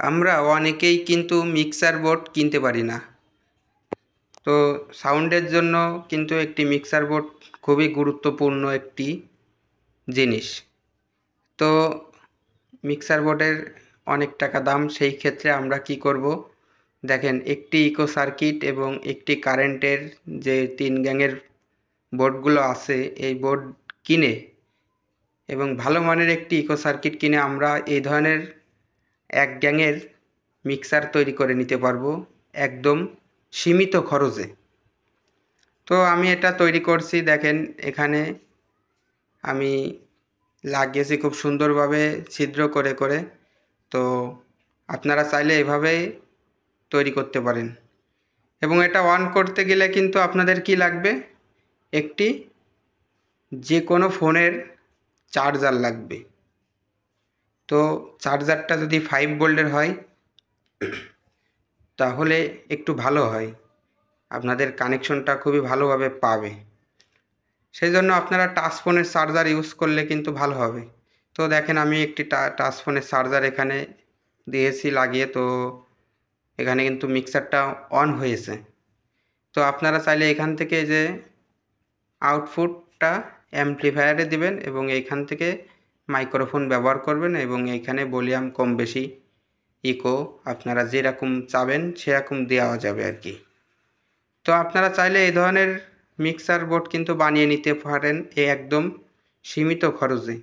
আমরা অনেকেই কিন্তু মিক্সার বোর্ড কিনতে পারি না। তো সাউন্ডের জন্য কিন্তু একটি মিক্সার বোর্ড খুবই গুরুত্বপূর্ণ একটি জিনিস। তো মিক্সার বোর্ডের অনেক টাকা দাম, সেই ক্ষেত্রে আমরা কি করব, দেখেন একটি ইকো সার্কিট এবং একটি কারেন্টের যে 3 গ্যাংয়ের বোর্ডগুলো আছে, এই বোর্ড কিনে এবং ভালো মানের একটি ইকো সার্কিট কিনে আমরা এই ধরনের 1 গ্যাংয়ের মিক্সার তৈরি করে নিতে পারবো একদম সীমিত খরচে। তো আমি এটা তৈরি করছি, দেখেন এখানে আমি লাগিয়েছি খুব সুন্দরভাবে ছিদ্র করে করে। তো আপনারা চাইলে এভাবেই তৈরি করতে পারেন। এবং এটা অন করতে গেলে কিন্তু আপনাদের কি লাগবে, একটি যে কোনো ফোনের চার্জার লাগবে। তো চার্জারটা যদি 5 ভোল্টের হয় তাহলে একটু ভালো হয়, আপনাদের কানেকশনটা খুবই ভালোভাবে পাবে। সেই জন্য আপনারা টাচ ফোনের চার্জার ইউজ করলে কিন্তু ভালো হবে। তো দেখেন আমি একটি টাচ ফোনের চার্জার এখানে দিয়েছি লাগিয়ে, তো এখানে কিন্তু মিক্সারটা অন হয়েছে। তো আপনারা চাইলে এখান থেকে যে আউটপুটটা অ্যামপ্লিফায়ারে দিবেন এবং এইখান থেকে মাইক্রোফোন ব্যবহার করবেন এবং এইখানে ভলিউম কম বেশি ইকো আপনারা যেরকম চাবেন সেরকম দেওয়া যাবে আর কি। তো আপনারা চাইলে এই ধরনের মিক্সার বোর্ড কিন্তু বানিয়ে নিতে পারেন একদম সীমিত খরচে।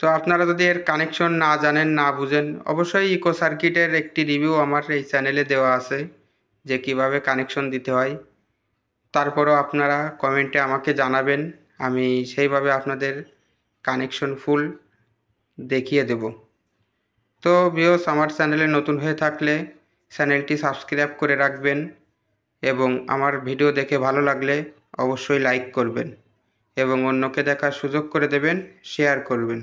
তো আপনারা যদি এর কানেকশন না জানেন, না বুঝেন, অবশ্যই ইকো সার্কিটের একটি রিভিউ আমার এই চ্যানেলে দেওয়া আছে যে কিভাবে কানেকশন দিতে হয়। তারপরও আপনারা কমেন্টে আমাকে জানাবেন, আমি সেইভাবে আপনাদের কানেকশন ফুল দেখিয়ে দেব। তো ভিউয়ার্স, আমার চ্যানেলে নতুন হয়ে থাকলে চ্যানেলটি সাবস্ক্রাইব করে রাখবেন এবং আমার ভিডিও দেখে ভালো লাগলে অবশ্যই লাইক করবেন এবং অন্যকে দেখার সুযোগ করে দেবেন, শেয়ার করবেন।